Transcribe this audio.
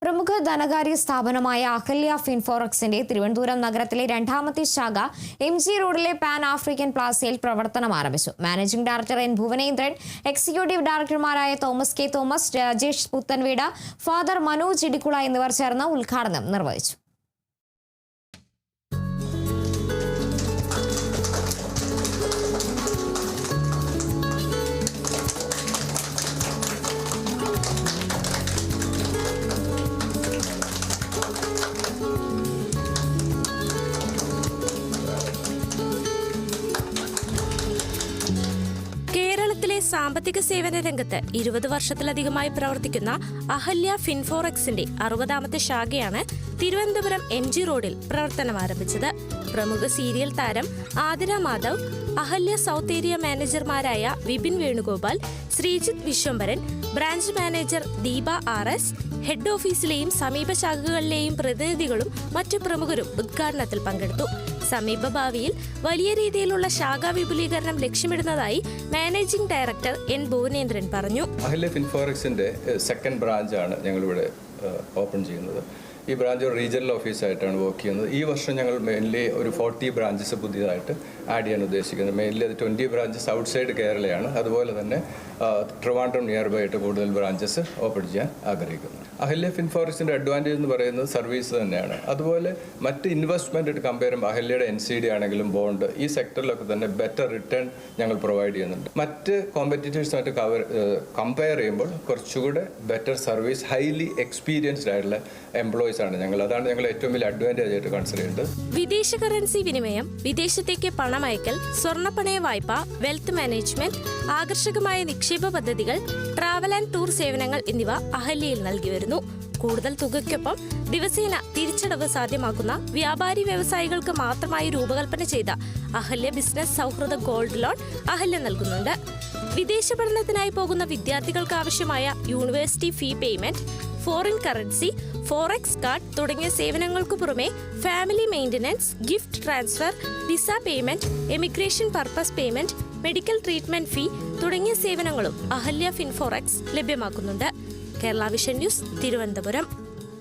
പ്രമുഖ ധനകാര്യ സ്ഥാപനമായ അഹല്യ ഫിൻഫോറക്സിന്റെ തിരുവനന്തപുരം നഗരത്തിലെ രണ്ടാമത്തെ ശാഖ MG റോഡിലെ പാൻ ആഫ്രിക്കൻ പ്ലാസയിൽ പ്രവർത്തനം ആരംഭിച്ചു. Managing director N Bhuvanendran, executive ഡയറക്ടർമാരായ തോമസ് കെ തോമസ്, രാജേഷ് പുത്തൻവീട്, ഫാദർ മനോജ് ഇടിക്കുള എന്നിവർ ചേർന്ന് ഉദ്ഘാടനം നിർവഹിച്ചു. കേരളത്തിലെ സാമ്പത്തിക സേവന രംഗത്ത് 20 വർഷത്തിലധികമായി പ്രവർത്തിക്കുന്ന അഹല്യ ഫിൻഫോറക്സിന്റെ 60ാമത്തെ ശാഖയാണ് തിരുവനന്തപുരം MG റോഡിൽ പ്രവർത്തനം ആരംഭിച്ചത്. പ്രമുഖ സീരിയൽ താരം ആതിര മാധവ്, അഹല്യ സൗത്ത് ഏരിയ മാനേജർമാരായ Vipin Venugopal, Sreejith Vishwambharan, branch manager Deepa RS, head ഓഫീസിലെയും സമീപ ശാഖകളിലെയും പ്രതിനിധികളും മറ്റു പ്രമുഖരും ഉദ്ഘാടനത്തിൽ പങ്കെടുത്തു. സമീപ ഭാവിയിൽ വലിയ രീതിയിലുള്ള ശാഖാ വിപുലീകരണം ലക്ഷ്യമിടുന്നതായി മാനേജിംഗ് ഡയറക്ടർ N ഭുവനേന്ദ്രൻ പറഞ്ഞു. അഹല്യ ഫിൻഫോറക്സിന്റെ സെക്കൻഡ് ബ്രാഞ്ചാണ് ഞങ്ങളിവിടെ ഓപ്പൺ ചെയ്യുന്നത്. ഈ ബ്രാഞ്ച് ഒരു റീജിയണൽ ഓഫീസായിട്ടാണ് വർക്ക് ചെയ്യുന്നത്. ഈ വർഷം ഞങ്ങൾ മെയിൻലി ഒരു 40 ബ്രാഞ്ചസ് പുതിയതായിട്ട് ആഡ് ചെയ്യാൻ ഉദ്ദേശിക്കുന്നത്. മെയിൻലി അത് 20 ബ്രാഞ്ചസ് ഔട്ട് സൈഡ് കേരളയാണ്. അതുപോലെ തന്നെ ട്രിവാൻഡ്രം നിയർ ബൈ ആയിട്ട് കൂടുതൽ ബ്രാഞ്ചസ് ഓപ്പൺ ചെയ്യാൻ ആഗ്രഹിക്കുന്നു. അഹല്യ ഫിൻഫോറക്സിന്റെ അഡ്വാൻറ്റേജ് എന്ന് പറയുന്നത് സർവീസ് തന്നെയാണ്. അതുപോലെ മറ്റ് ഇൻവെസ്റ്റ്മെൻറ്റ് കമ്പയർ ചെയ്യുമ്പോൾ അഹല്യയുടെ NCD ആണെങ്കിലും ബോണ്ട്, ഈ സെക്ടറിലൊക്കെ തന്നെ ബെറ്റർ റിട്ടേൺ ഞങ്ങൾ പ്രൊവൈഡ് ചെയ്യുന്നുണ്ട്. മറ്റ് കോമ്പറ്റീറ്റേഴ്സുമായിട്ട് കമ്പയർ ചെയ്യുമ്പോൾ കുറച്ചുകൂടെ ബെറ്റർ സർവീസ്, ഹൈലി എക്സ്പീരിയൻസ്ഡ് ആയിട്ടുള്ള എംപ്ലോയീസ് ആണ് ഞങ്ങൾ. അതാണ് ഞങ്ങൾ ഏറ്റവും വലിയ അഡ്വാൻറ്റേജ് ആയിട്ട് കൺസിഡർ ചെയ്യുന്നത്. വിദേശ കറൻസി വിനിമയം, വിദേശത്തേക്ക് പണമയക്കൽ, സ്വർണ്ണപ്പണയ വായ്പ, വെൽത്ത് മാനേജ്മെന്റ്, ആകർഷകമായ നിക്ഷേപ പദ്ധതികൾ, ട്രാവൽ ആൻഡ് ടൂർ സേവനങ്ങൾ എന്നിവ അഹല്യയിൽ നൽകി വരുന്നു. കൂടുതൽ തുകയ്ക്കൊപ്പം ദിവസേന തിരിച്ചടവ് സാധ്യമാക്കുന്ന വ്യാപാരി വ്യവസായികൾക്ക് മാത്രമായി രൂപകൽപ്പന ചെയ്ത അഹല്യ ബിസിനസ് സൗഹൃദ ഗോൾഡ് ലോൺ അഹല്യ നൽകുന്നുണ്ട്. വിദേശ പഠനത്തിനായി പോകുന്ന വിദ്യാർത്ഥികൾക്ക് ആവശ്യമായ university fee payment, foreign currency, forex card തുടങ്ങിയ സേവനങ്ങൾക്കു പുറമെ family maintenance, gift transfer, visa payment, emigration purpose payment, medical treatment fee തുടങ്ങിയ സേവനങ്ങളും അഹല്യ ഫിൻഫോറക്സ് ലഭ്യമാക്കുന്നുണ്ട്. Kerala vision news, Thiruvananthapuram.